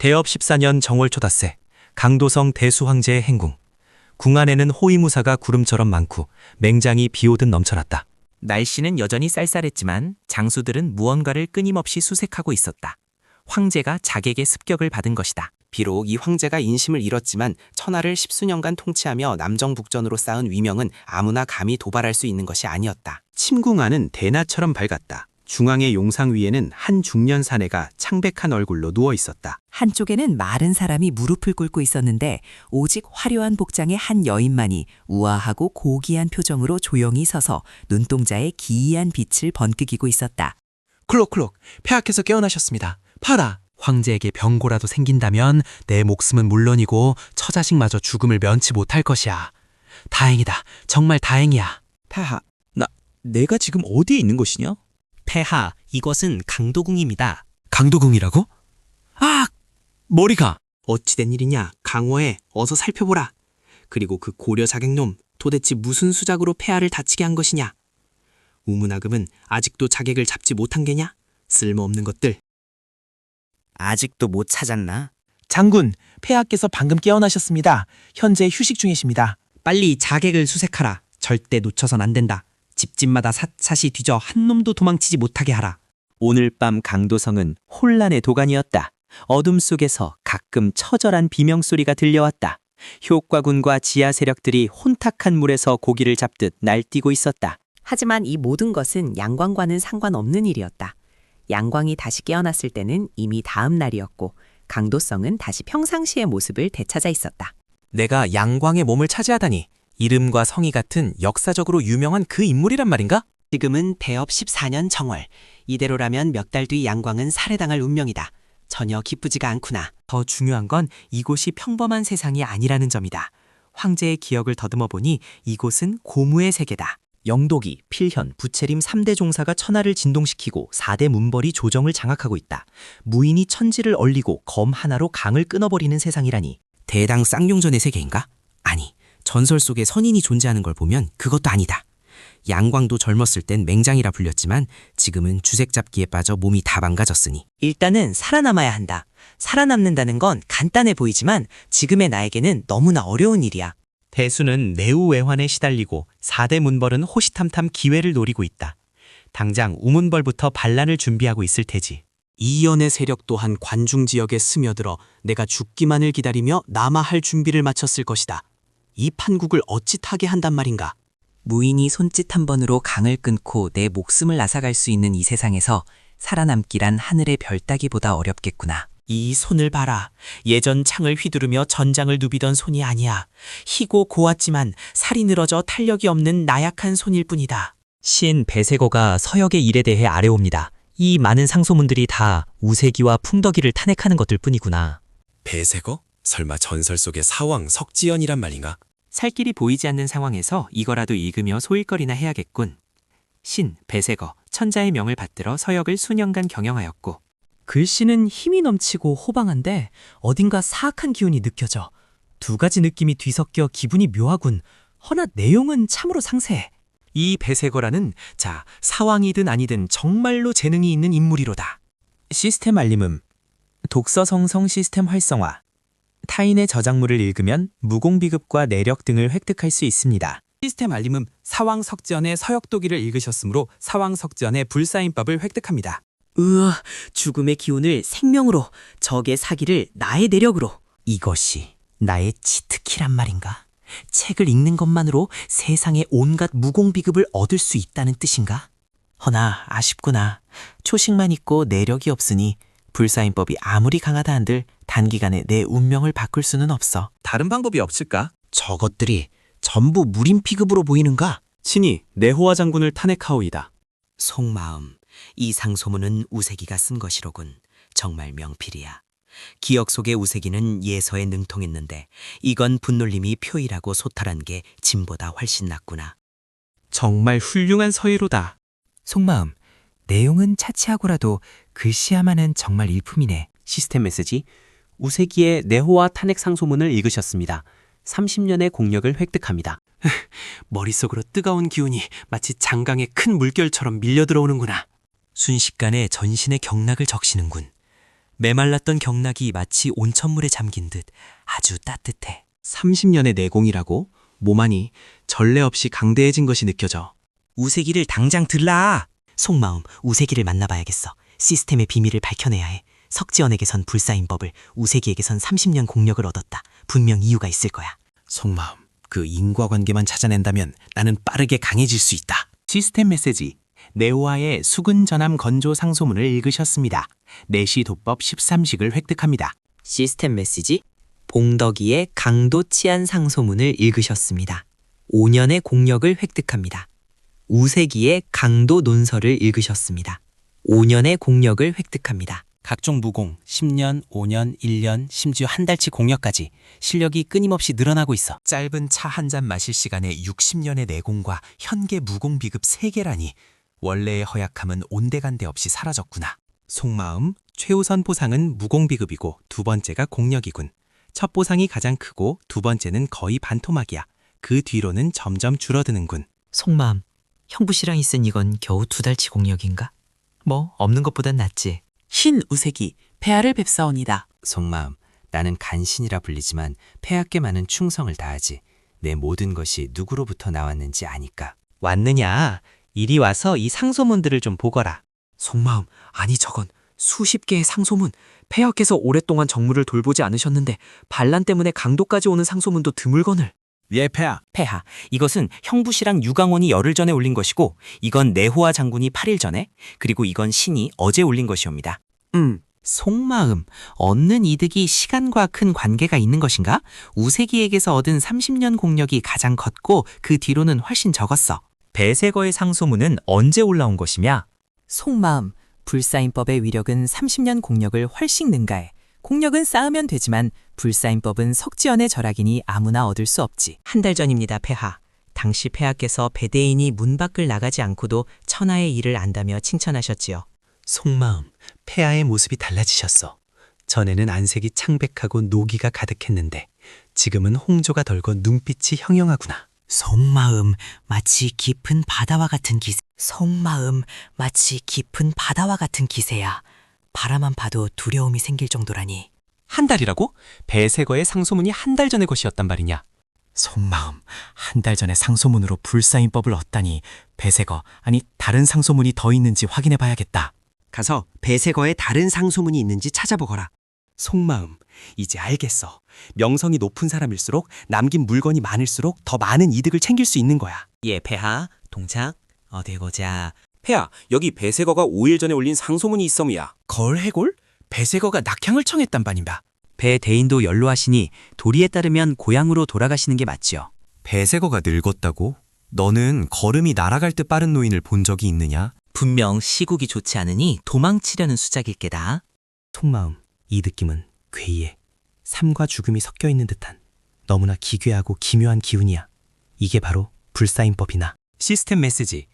대업 14년 정월 초닷새 강도성 대수황제의 행궁. 궁 안에는 호위무사가 구름처럼 많고 맹장이 비오듯 넘쳐났다. 날씨는 여전히 쌀쌀했지만 장수들은 무언가를 끊임없이 수색하고 있었다. 황제가 자객의 습격을 받은 것이다. 비록 이 황제가 인심을 잃었지만 천하를 10수년간 통치하며 남정북전으로 쌓은 위명은 아무나 감히 도발할 수 있는 것이 아니었다. 침궁안은 대나처럼 밝았다. 중앙의 용상 위에는 한 중년 사내가 창백한 얼굴로 누워 있었다. 한쪽에는 마른 사람이 무릎을 꿇고 있었는데 오직 화려한 복장의 한 여인만이 우아하고 고귀한 표정으로 조용히 서서 눈동자에 기이한 빛을 번뜩이고 있었다. 클록, 폐하께서 깨어나셨습니다. 파라! 황제에게 병고라도 생긴다면 내 목숨은 물론이고 처자식마저 죽음을 면치 못할 것이야. 다행이다. 정말 다행이야. 폐하, 내가 지금 어디에 있는 것이냐? 폐하, 이것은 강도궁입니다. 강도궁이라고? 아! 머리가! 어찌된 일이냐? 강호에 어서 살펴보라. 그리고 그 고려 자객놈 도대체 무슨 수작으로 폐하를 다치게 한 것이냐? 우문학음은 아직도 자객을 잡지 못한 게냐? 쓸모없는 것들. 아직도 못 찾았나? 장군, 폐하께서 방금 깨어나셨습니다. 현재 휴식 중이십니다. 빨리 자객을 수색하라. 절대 놓쳐선 안 된다. 집집마다 샅샅이 뒤져 한 놈도 도망치지 못하게 하라. 오늘 밤 강도성은 혼란의 도가니였다. 어둠 속에서 가끔 처절한 비명소리가 들려왔다. 효과군과 지하 세력들이 혼탁한 물에서 고기를 잡듯 날뛰고 있었다. 하지만 이 모든 것은 양광과는 상관없는 일이었다. 양광이 다시 깨어났을 때는 이미 다음 날이었고 강도성은 다시 평상시의 모습을 되찾아 있었다. 내가 양광의 몸을 차지하다니 이름과 성이 같은 역사적으로 유명한 그 인물이란 말인가? 지금은 대업 14년 정월. 이대로라면 몇 달 뒤 양광은 살해당할 운명이다. 전혀 기쁘지가 않구나. 더 중요한 건 이곳이 평범한 세상이 아니라는 점이다. 황제의 기억을 더듬어 보니 이곳은 고무의 세계다. 영독이, 필현, 부채림 3대 종사가 천하를 진동시키고 4대 문벌이 조정을 장악하고 있다. 무인이 천지를 얼리고 검 하나로 강을 끊어버리는 세상이라니. 대당 쌍용전의 세계인가? 아니, 전설 속에 선인이 존재하는 걸 보면 그것도 아니다. 양광도 젊었을 땐 맹장이라 불렸지만 지금은 주색 잡기에 빠져 몸이 다 망가졌으니. 일단은 살아남아야 한다. 살아남는다는 건 간단해 보이지만 지금의 나에게는 너무나 어려운 일이야. 대수는 내우외환에 시달리고 4대 문벌은 호시탐탐 기회를 노리고 있다. 당장 우문벌부터 반란을 준비하고 있을 테지. 이연의 세력 또한 관중 지역에 스며들어 내가 죽기만을 기다리며 남아할 준비를 마쳤을 것이다. 이 판국을 어찌 타게 한단 말인가? 무인이 손짓 한 번으로 강을 끊고 내 목숨을 앗아갈 수 있는 이 세상에서 살아남기란 하늘의 별 따기보다 어렵겠구나. 이 손을 봐라. 예전 창을 휘두르며 전장을 누비던 손이 아니야. 희고 고왔지만 살이 늘어져 탄력이 없는 나약한 손일 뿐이다. 신 배세거가 서역의 일에 대해 아뢰옵니다. 이 많은 상소문들이 다 우세기와 풍덕이를 탄핵하는 것들 뿐이구나. 배세거? 설마 전설 속의 사왕 석지연이란 말인가? 살 길이 보이지 않는 상황에서 이거라도 읽으며 소일거리나 해야겠군. 신, 배세거, 천자의 명을 받들어 서역을 수년간 경영하였고 글씨는 힘이 넘치고 호방한데 어딘가 사악한 기운이 느껴져. 두 가지 느낌이 뒤섞여 기분이 묘하군. 허나 내용은 참으로 상세해. 이 배세거라는 사왕이든 아니든 정말로 재능이 있는 인물이로다. 시스템 알림음. 독서성성 시스템 활성화. 타인의 저작물을 읽으면 무공비급과 내력 등을 획득할 수 있습니다. 시스템 알림음 사왕석전의 서역도기를 읽으셨으므로 사왕석전의 불사인법을 획득합니다. 으아, 죽음의 기운을 생명으로, 적의 사기를 나의 내력으로. 이것이 나의 치트키란 말인가? 책을 읽는 것만으로 세상의 온갖 무공비급을 얻을 수 있다는 뜻인가? 허나 아쉽구나. 초식만 있고 내력이 없으니 불사인법이 아무리 강하다 한들 단기간에 내 운명을 바꿀 수는 없어. 다른 방법이 없을까? 저것들이 전부 무림피급으로 보이는가? 친히 내호와 장군을 탄핵하오이다. 속마음, 이 상소문은 우세기가 쓴 것이로군. 정말 명필이야. 기억 속의 우세기는 예서에 능통했는데 이건 분놀림이 표일하고 소탈한 게 진보다 훨씬 낫구나. 정말 훌륭한 서예로다. 속마음, 내용은 차치하고라도 글씨야만은 정말 일품이네. 시스템 메시지 우세기의 내호와 탄핵 상소문을 읽으셨습니다. 30년의 공력을 획득합니다. 머릿속으로 뜨거운 기운이 마치 장강의 큰 물결처럼 밀려 들어오는구나. 순식간에 전신의 경락을 적시는군. 메말랐던 경락이 마치 온천물에 잠긴 듯 아주 따뜻해. 30년의 내공이라고? 몸안이 전례 없이 강대해진 것이 느껴져. 우세기를 당장 들라! 속마음, 우세기를 만나봐야겠어. 시스템의 비밀을 밝혀내야 해. 석지연에게선 불사인법을, 우세기에게선 30년 공력을 얻었다. 분명 이유가 있을 거야. 속마음, 그 인과관계만 찾아낸다면 나는 빠르게 강해질 수 있다. 시스템 메시지. 네오아의 수근 전함 건조 상소문을 읽으셨습니다. 내시 도법 13식을 획득합니다. 시스템 메시지? 봉덕이의 강도 치안 상소문을 읽으셨습니다. 5년의 공력을 획득합니다. 우세기의 강도 논설을 읽으셨습니다. 5년의 공력을 획득합니다. 각종 무공, 10년, 5년, 1년, 심지어 한 달치 공력까지 실력이 끊임없이 늘어나고 있어. 짧은 차 한 잔 마실 시간에 60년의 내공과 현계 무공 비급 3개라니. 원래의 허약함은 온데간데 없이 사라졌구나. 속마음, 최우선 보상은 무공 비급이고 두 번째가 공력이군. 첫 보상이 가장 크고 두 번째는 거의 반토막이야. 그 뒤로는 점점 줄어드는군. 속마음, 형부씨랑 있은 이건 겨우 2달치 공력인가? 뭐 없는 것보단 낫지. 흰 우세기, 폐하를 뵙사옵니다. 속마음, 나는 간신이라 불리지만 폐하께 많은 충성을 다하지. 내 모든 것이 누구로부터 나왔는지 아니까. 왔느냐? 이리 와서 이 상소문들을 좀 보거라. 속마음, 아니 저건 수십 개의 상소문. 폐하께서 오랫동안 정무를 돌보지 않으셨는데 반란 때문에 강도까지 오는 상소문도 드물거늘. 예, 폐하. 폐하, 이것은 형부씨랑 유강원이 열흘 전에 올린 것이고 이건 내호와 장군이 8일 전에, 그리고 이건 신이 어제 올린 것이옵니다. 속마음, 얻는 이득이 시간과 큰 관계가 있는 것인가? 우세기에게서 얻은 30년 공력이 가장 컸고 그 뒤로는 훨씬 적었어. 배세거의 상소문은 언제 올라온 것이냐? 속마음, 불사인법의 위력은 30년 공력을 훨씬 능가해. 공력은 쌓으면 되지만 불사인법은 석지연의 절약이니 아무나 얻을 수 없지. 한 달 전입니다, 폐하. 당시 폐하께서 배대인이 문 밖을 나가지 않고도 천하의 일을 안다며 칭찬하셨지요. 속마음, 폐하의 모습이 달라지셨어. 전에는 안색이 창백하고 노기가 가득했는데 지금은 홍조가 덜고 눈빛이 형형하구나. 속마음, 마치 깊은 바다와 같은 기세. 속마음, 마치 깊은 바다와 같은 기세야. 바라만 봐도 두려움이 생길 정도라니. 한 달이라고? 배세거의 상소문이 한 달 전의 것이었단 말이냐? 속마음, 한 달 전에 상소문으로 불사인법을 얻다니 배세거, 아니 다른 상소문이 더 있는지 확인해 봐야겠다. 가서 배세거에 다른 상소문이 있는지 찾아보거라. 속마음, 이제 알겠어. 명성이 높은 사람일수록 남긴 물건이 많을수록 더 많은 이득을 챙길 수 있는 거야. 예, 폐하, 동창, 어디 보자. 폐하, 여기 배세거가 5일 전에 올린 상소문이 있어무야. 걸 해골? 배세거가 낙향을 청했단 바니까. 배대인도 연로하시니 도리에 따르면 고향으로 돌아가시는 게 맞지요. 배세거가 늙었다고? 너는 걸음이 날아갈 듯 빠른 노인을 본 적이 있느냐? 분명 시국이 좋지 않으니 도망치려는 수작일 게다. 속마음, 이 느낌은 괴이해. 삶과 죽음이 섞여 있는 듯한 너무나 기괴하고 기묘한 기운이야. 이게 바로 불사인법이나. 시스템 메시지.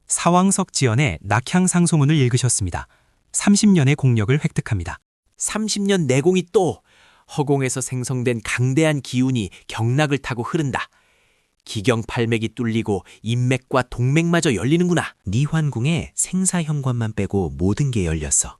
사왕석 지연의 낙향 상소문을 읽으셨습니다. 30년의 공력을 획득합니다. 30년 내공이 또 허공에서 생성된 강대한 기운이 경락을 타고 흐른다. 기경팔맥이 뚫리고 인맥과 동맥마저 열리는구나. 니환궁에 생사현관만 빼고 모든 게 열렸어.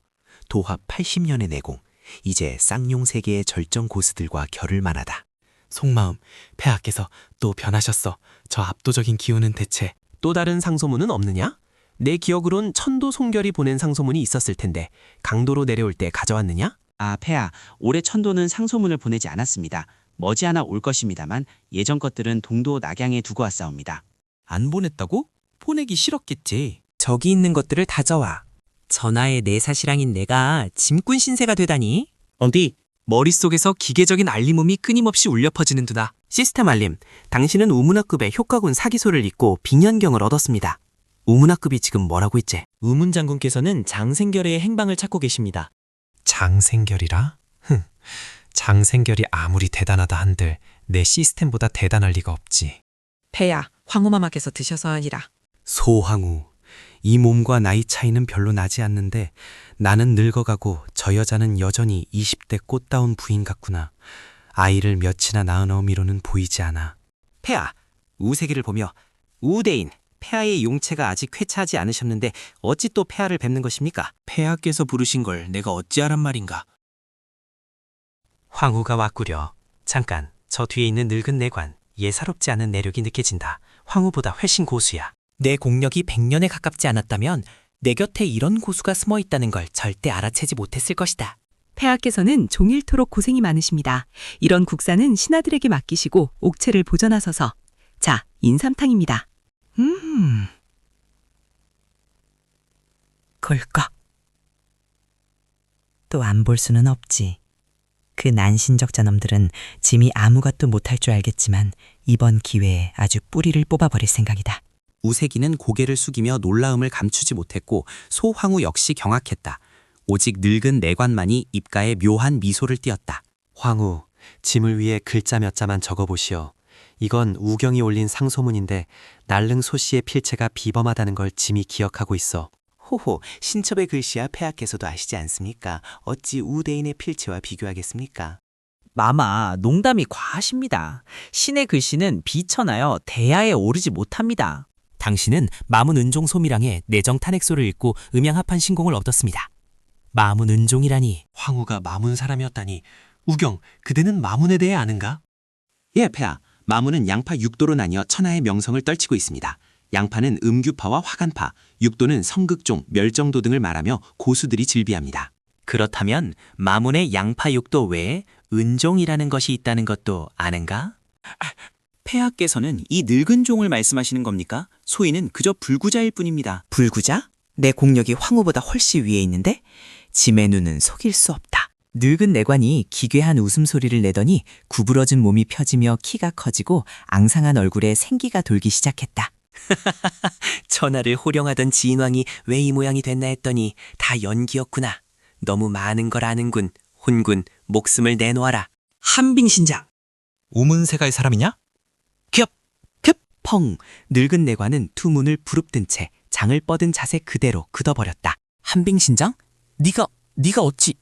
도합 80년의 내공. 이제 쌍용세계의 절정 고수들과 겨룰 만하다. 속마음, 폐하께서 또 변하셨어. 저 압도적인 기운은 대체 또 다른 상소문은 없느냐? 내 기억으론 천도 송결이 보낸 상소문이 있었을 텐데 강도로 내려올 때 가져왔느냐? 아, 폐하, 올해 천도는 상소문을 보내지 않았습니다. 머지않아 올 것입니다만 예전 것들은 동도 낙양에 두고 왔사옵니다. 안 보냈다고? 보내기 싫었겠지. 저기 있는 것들을 다져와. 전하의 내사시랑인 내가 짐꾼 신세가 되다니. 어디? 머릿속에서 기계적인 알림음이 끊임없이 울려 퍼지는두다. 시스템 알림. 당신은 우문학급의 효과군 사기소를 잊고 빙연경을 얻었습니다. 우문학급이 지금 뭐라고 했지? 우문장군께서는 장생결의 행방을 찾고 계십니다. 장생결이라? 장생결이 아무리 대단하다 한들 내 시스템보다 대단할 리가 없지. 폐야, 황후마마께서 드셔서 하니라. 소황후. 이 몸과 나이 차이는 별로 나지 않는데 나는 늙어가고 저 여자는 여전히 20대 꽃다운 부인 같구나. 아이를 몇이나 낳은 어미로는 보이지 않아. 폐하, 우세기를 보며 우대인, 폐하의 용체가 아직 쾌차하지 않으셨는데 어찌 또 폐하를 뵙는 것입니까? 폐하께서 부르신 걸 내가 어찌하란 말인가? 황후가 왔구려. 잠깐, 저 뒤에 있는 늙은 내관. 예사롭지 않은 내력이 느껴진다. 황후보다 훨씬 고수야. 내 공력이 100년에 가깝지 않았다면 내 곁에 이런 고수가 숨어 있다는 걸 절대 알아채지 못했을 것이다. 폐하께서는 종일토록 고생이 많으십니다. 이런 국사는 신하들에게 맡기시고 옥체를 보전하소서. 자, 인삼탕입니다. 걸까? 또 안 볼 수는 없지. 그 난신적자 놈들은 짐이 아무것도 못할 줄 알겠지만 이번 기회에 아주 뿌리를 뽑아버릴 생각이다. 우세기는 고개를 숙이며 놀라움을 감추지 못했고 소황후 역시 경악했다. 오직 늙은 내관만이 입가에 묘한 미소를 띄었다. 황후, 짐을 위해 글자 몇 자만 적어보시오. 이건 우경이 올린 상소문인데 날릉 소씨의 필체가 비범하다는 걸 짐이 기억하고 있어. 호호, 신첩의 글씨야 폐하께서도 아시지 않습니까? 어찌 우대인의 필체와 비교하겠습니까? 마마, 농담이 과하십니다. 신의 글씨는 비천하여 대야에 오르지 못합니다. 당신은 마문 은종 소미랑의 내정 탄핵소를 읽고 음양합한 신공을 얻었습니다. 마문 은종이라니. 황후가 마문 사람이었다니. 우경, 그대는 마문에 대해 아는가? 예, 폐하. 마문은 양파 6도로 나뉘어 천하의 명성을 떨치고 있습니다. 양파는 음규파와 화간파, 6도는 성극종, 멸정도 등을 말하며 고수들이 즐비합니다. 그렇다면 마문의 양파 6도 외에 은종이라는 것이 있다는 것도 아는가? 폐하께서는 이 늙은 종을 말씀하시는 겁니까? 소인은 그저 불구자일 뿐입니다. 불구자? 내 공력이 황후보다 훨씬 위에 있는데? 짐의 눈은 속일 수 없다. 늙은 내관이 기괴한 웃음소리를 내더니 구부러진 몸이 펴지며 키가 커지고 앙상한 얼굴에 생기가 돌기 시작했다. 천하를 호령하던 지인왕이 왜 이 모양이 됐나 했더니 다 연기였구나. 너무 많은 걸 아는군. 혼군, 목숨을 내놓아라. 한빙신장! 우문세갈 사람이냐? 펑! 늙은 내관은 투문을 부릅뜬 채 장을 뻗은 자세 그대로 굳어버렸다. 한빙신장? 네가 어찌...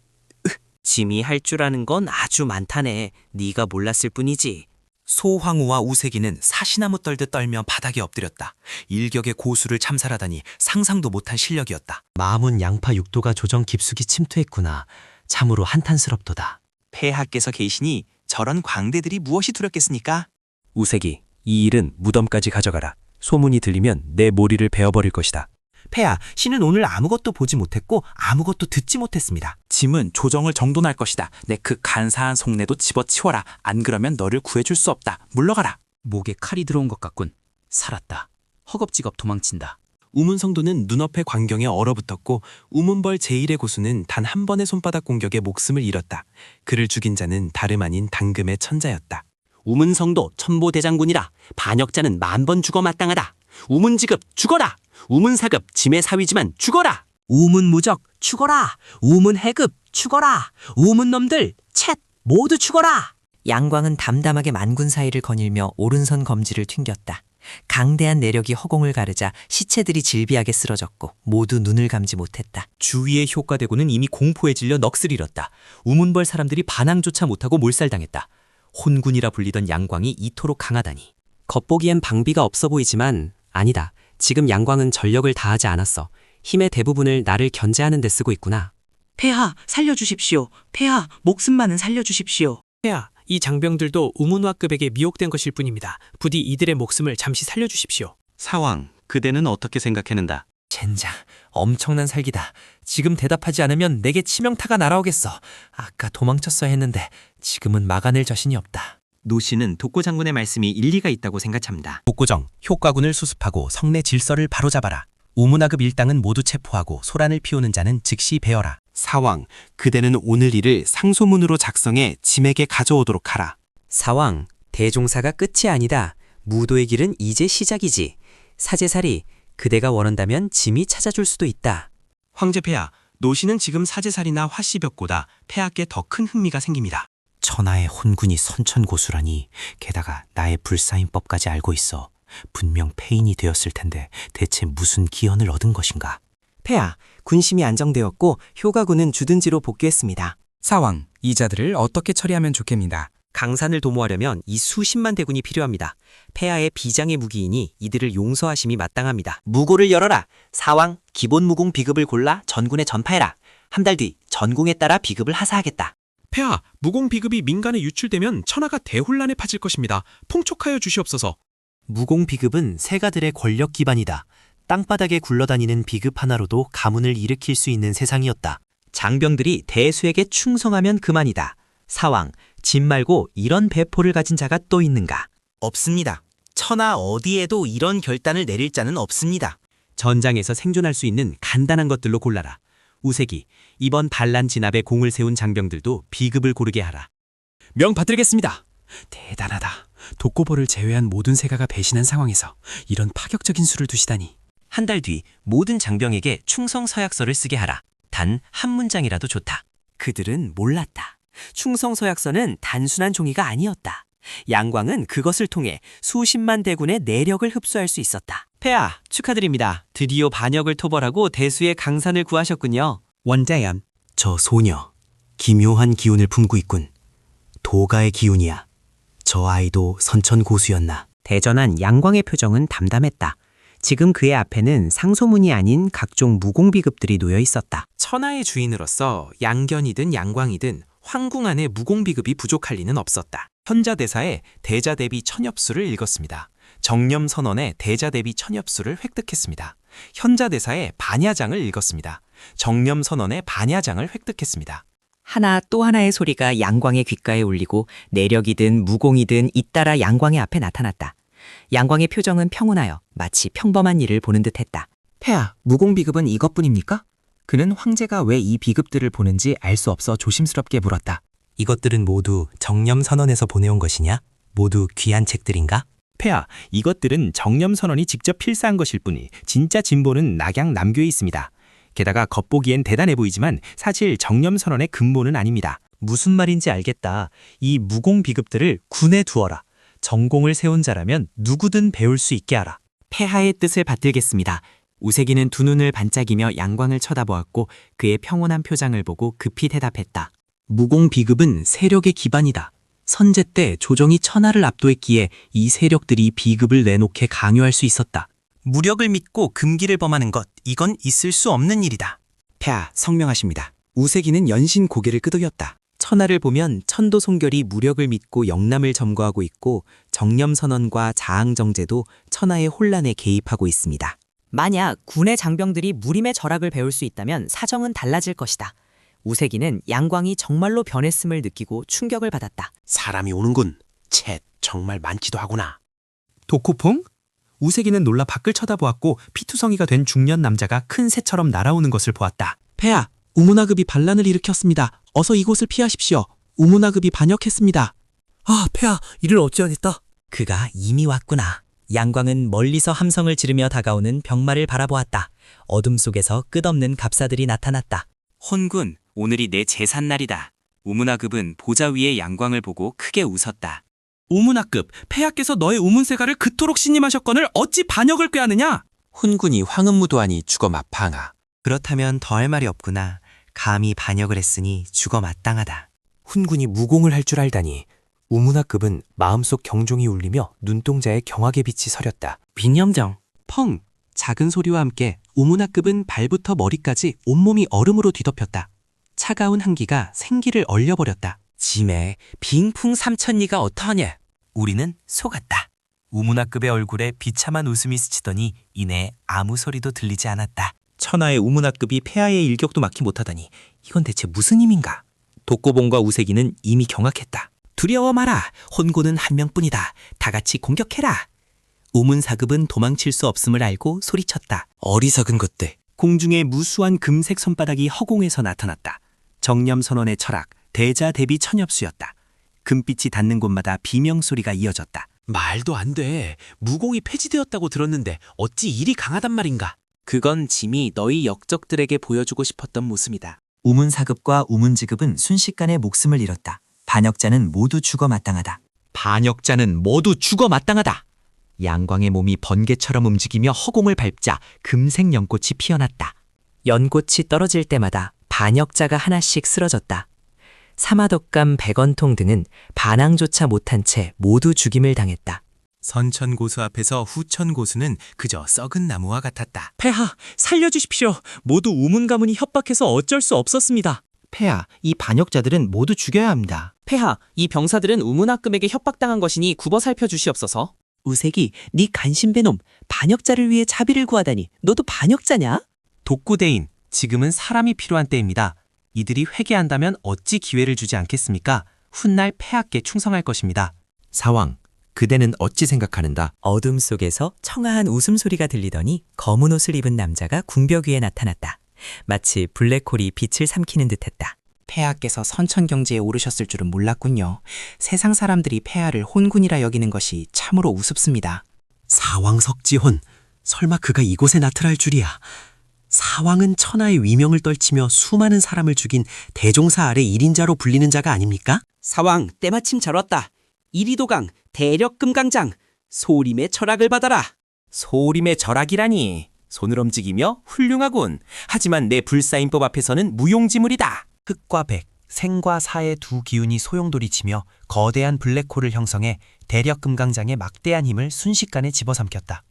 짐이 할 줄 아는 건 아주 많다네. 네가 몰랐을 뿐이지. 소황후와 우세기는 사시나무 떨듯 떨며 바닥에 엎드렸다. 일격의 고수를 참살하다니 상상도 못한 실력이었다. 마문 양파 6도가 조정 깊숙이 침투했구나. 참으로 한탄스럽도다. 폐하께서 계시니 저런 광대들이 무엇이 두렵겠습니까? 우세기, 이 일은 무덤까지 가져가라. 소문이 들리면 내 모리를 베어버릴 것이다. 폐하, 신은 오늘 아무것도 보지 못했고 아무것도 듣지 못했습니다. 짐은 조정을 정돈할 것이다. 내 그 간사한 속내도 집어치워라. 안 그러면 너를 구해줄 수 없다. 물러가라. 목에 칼이 들어온 것 같군. 살았다. 허겁지겁 도망친다. 우문성도는 눈앞의 광경에 얼어붙었고 우문벌 제1의 고수는 단 한 번의 손바닥 공격에 목숨을 잃었다. 그를 죽인 자는 다름 아닌 당금의 천자였다. 우문성도 천보대장군이라 반역자는 10,000번 죽어 마땅하다. 우문지급 죽어라. 우문사급 짐의 사위지만 죽어라. 우문무적 죽어라. 우문해급 죽어라. 우문놈들 쳇 모두 죽어라. 양광은 담담하게 만군 사이를 거닐며 오른손 검지를 튕겼다. 강대한 내력이 허공을 가르자 시체들이 질비하게 쓰러졌고 모두 눈을 감지 못했다. 주위의 효과대고는 이미 공포에 질려 넋을 잃었다. 우문벌 사람들이 반항조차 못하고 몰살당했다. 혼군이라 불리던 양광이 이토록 강하다니. 겉보기엔 방비가 없어 보이지만 아니다. 지금 양광은 전력을 다하지 않았어. 힘의 대부분을 나를 견제하는 데 쓰고 있구나. 폐하, 살려주십시오. 폐하, 목숨만은 살려주십시오. 폐하, 이 장병들도 우문화급에게 미혹된 것일 뿐입니다. 부디 이들의 목숨을 잠시 살려주십시오. 사왕, 그대는 어떻게 생각했는다? 젠장, 엄청난 살기다. 지금 대답하지 않으면 내게 치명타가 날아오겠어. 아까 도망쳤어야 했는데 지금은 막아낼 자신이 없다. 노씨는 독고 장군의 말씀이 일리가 있다고 생각합니다. 독고정, 효과군을 수습하고 성내 질서를 바로잡아라. 우문화급 일당은 모두 체포하고 소란을 피우는 자는 즉시 베어라. 사왕, 그대는 오늘 일을 상소문으로 작성해 짐에게 가져오도록 하라. 사왕, 대종사가 끝이 아니다. 무도의 길은 이제 시작이지. 사제살이, 그대가 원한다면 짐이 찾아줄 수도 있다. 황제폐하, 노씨는 지금 사제살이나 화씨벽보다 폐하께 더 큰 흥미가 생깁니다. 천하의 혼군이 선천고수라니. 게다가 나의 불사인법까지 알고 있어. 분명 폐인이 되었을 텐데 대체 무슨 기원을 얻은 것인가? 폐하, 군심이 안정되었고 효가군은 주둔지로 복귀했습니다. 사왕, 이 자들을 어떻게 처리하면 좋겠습니다. 강산을 도모하려면 이 수십만 대군이 필요합니다. 폐하의 비장의 무기이니 이들을 용서하심이 마땅합니다. 무고를 열어라. 사왕 기본 무공 비급을 골라 전군에 전파해라. 한 달 뒤 전공에 따라 비급을 하사하겠다. 폐하, 무공 비급이 민간에 유출되면 천하가 대혼란에 빠질 것입니다. 풍촉하여 주시옵소서. 무공 비급은 세가들의 권력 기반이다. 땅바닥에 굴러다니는 비급 하나로도 가문을 일으킬 수 있는 세상이었다. 장병들이 대수에게 충성하면 그만이다. 사왕, 진 말고 이런 배포를 가진 자가 또 있는가? 없습니다. 천하 어디에도 이런 결단을 내릴 자는 없습니다. 전장에서 생존할 수 있는 간단한 것들로 골라라. 우색이, 이번 반란 진압에 공을 세운 장병들도 비급을 고르게 하라. 명 받들겠습니다. 대단하다. 독고보를 제외한 모든 세가가 배신한 상황에서 이런 파격적인 수를 두시다니. 한 달 뒤 모든 장병에게 충성 서약서를 쓰게 하라. 단 한 문장이라도 좋다. 그들은 몰랐다. 충성 서약서는 단순한 종이가 아니었다. 양광은 그것을 통해 수십만 대군의 내력을 흡수할 수 있었다. 폐하, 축하드립니다. 드디어 반역을 토벌하고 대수의 강산을 구하셨군요. 원자연, 저 소녀, 기묘한 기운을 품고 있군. 도가의 기운이야. 저 아이도 선천고수였나. 대전한 양광의 표정은 담담했다. 지금 그의 앞에는 상소문이 아닌 각종 무공비급들이 놓여 있었다. 천하의 주인으로서 양견이든 양광이든 황궁 안에 무공비급이 부족할 리는 없었다. 현자대사의 대자 대비 천엽수를 읽었습니다. 정념선언의 대자 대비 천엽수를 획득했습니다. 현자대사의 반야장을 읽었습니다. 정념선언의 반야장을 획득했습니다. 하나 또 하나의 소리가 양광의 귓가에 울리고 내력이든 무공이든 잇따라 양광의 앞에 나타났다. 양광의 표정은 평온하여 마치 평범한 일을 보는 듯했다. 폐하, 무공비급은 이것뿐입니까? 그는 황제가 왜 이 비급들을 보는지 알 수 없어 조심스럽게 물었다. 이것들은 모두 정념선언에서 보내온 것이냐? 모두 귀한 책들인가? 폐하, 이것들은 정념선언이 직접 필사한 것일 뿐이 진짜 진보는 낙양 남교에 있습니다. 게다가 겉보기엔 대단해 보이지만 사실 정념선언의 근본은 아닙니다. 무슨 말인지 알겠다. 이 무공 비급들을 군에 두어라. 전공을 세운 자라면 누구든 배울 수 있게 하라. 폐하의 뜻을 받들겠습니다. 우색이는 두 눈을 반짝이며 양광을 쳐다보았고 그의 평온한 표정을 보고 급히 대답했다. 무공 비급은 세력의 기반이다. 선제 때 조정이 천하를 압도했기에 이 세력들이 비급을 내놓게 강요할 수 있었다. 무력을 믿고 금기를 범하는 것, 이건 있을 수 없는 일이다. 폐하, 성명하십니다. 우색이는 연신 고개를 끄덕였다. 천하를 보면 천도송결이 무력을 믿고 영남을 점거하고 있고 정념선언과 자항정제도 천하의 혼란에 개입하고 있습니다. 만약 군의 장병들이 무림의 절학을 배울 수 있다면 사정은 달라질 것이다. 우색이는 양광이 정말로 변했음을 느끼고 충격을 받았다. 사람이 오는군. 쳇, 정말 많기도 하구나. 독호퐁? 우색이는 놀라 밖을 쳐다보았고 피투성이가 된 중년 남자가 큰 새처럼 날아오는 것을 보았다. 폐하, 우문화급이 반란을 일으켰습니다. 어서 이곳을 피하십시오. 우문화급이 반역했습니다. 아, 폐하, 이를 어찌하겠다. 그가 이미 왔구나. 양광은 멀리서 함성을 지르며 다가오는 병마를 바라보았다. 어둠 속에서 끝없는 갑사들이 나타났다. 혼군, 오늘이 내 제삿날이다. 우문화급은 보좌 위의 양광을 보고 크게 웃었다. 우문화급, 폐하께서 너의 우문세가를 그토록 신임하셨거늘 어찌 반역을 꾀하느냐? 훈군이 황은무도하니 죽어 마팡아. 그렇다면 더할 말이 없구나. 감히 반역을 했으니 죽어 마땅하다. 훈군이 무공을 할 줄 알다니. 우문화급은 마음속 경종이 울리며 눈동자에 경악의 빛이 서렸다. 빈염정. 펑! 작은 소리와 함께 우문화급은 발부터 머리까지 온몸이 얼음으로 뒤덮였다. 차가운 한기가 생기를 얼려버렸다. 짐에 빙풍 삼천리가 어떠하냐? 우리는 속았다. 우문화급의 얼굴에 비참한 웃음이 스치더니 이내 아무 소리도 들리지 않았다. 천하의 우문화급이 폐하의 일격도 막히 못하다니 이건 대체 무슨 힘인가? 독고봉과 우색이는 이미 경악했다. 두려워 마라. 혼고는 한 명뿐이다. 다 같이 공격해라. 우문사급은 도망칠 수 없음을 알고 소리쳤다. 어리석은 것들. 공중에 무수한 금색 손바닥이 허공에서 나타났다. 정념선언의 철학, 대자 대비 천엽수였다. 금빛이 닿는 곳마다 비명소리가 이어졌다. 말도 안 돼. 무공이 폐지되었다고 들었는데 어찌 일이 강하단 말인가? 그건 짐이 너희 역적들에게 보여주고 싶었던 모습이다. 우문사급과 우문지급은 순식간에 목숨을 잃었다. 반역자는 모두 죽어 마땅하다. 반역자는 모두 죽어 마땅하다. 양광의 몸이 번개처럼 움직이며 허공을 밟자 금색 연꽃이 피어났다. 연꽃이 떨어질 때마다 반역자가 하나씩 쓰러졌다. 사마덕감 100원통 등은 반항조차 못한 채 모두 죽임을 당했다. 선천고수 앞에서 후천고수는 그저 썩은 나무와 같았다. 폐하, 살려주십시오. 모두 우문가문이 협박해서 어쩔 수 없었습니다. 폐하, 이 반역자들은 모두 죽여야 합니다. 폐하, 이 병사들은 우문학금에게 협박당한 것이니 굽어 살펴 주시옵소서. 우색이, 네 간신배놈, 반역자를 위해 자비를 구하다니, 너도 반역자냐? 독구대인, 지금은 사람이 필요한 때입니다. 이들이 회개한다면 어찌 기회를 주지 않겠습니까? 훗날 폐하께 충성할 것입니다. 사왕, 그대는 어찌 생각하는가? 어둠 속에서 청아한 웃음소리가 들리더니 검은 옷을 입은 남자가 궁벽 위에 나타났다. 마치 블랙홀이 빛을 삼키는 듯했다. 폐하께서 선천경지에 오르셨을 줄은 몰랐군요. 세상 사람들이 폐하를 혼군이라 여기는 것이 참으로 우습습니다. 사왕 석지혼, 설마 그가 이곳에 나타날 줄이야. 사왕은 천하의 위명을 떨치며 수많은 사람을 죽인 대종사 아래 1인자로 불리는 자가 아닙니까? 사왕, 때마침 잘 왔다. 이리도강 대력금강장 소림의 철학을 받아라. 소림의 절약이라니. 손을 움직이며 훌륭하군. 하지만 내 불사인법 앞에서는 무용지물이다. 흑과 백, 생과 사의 두 기운이 소용돌이치며 거대한 블랙홀을 형성해 대력금강장의 막대한 힘을 순식간에 집어삼켰다.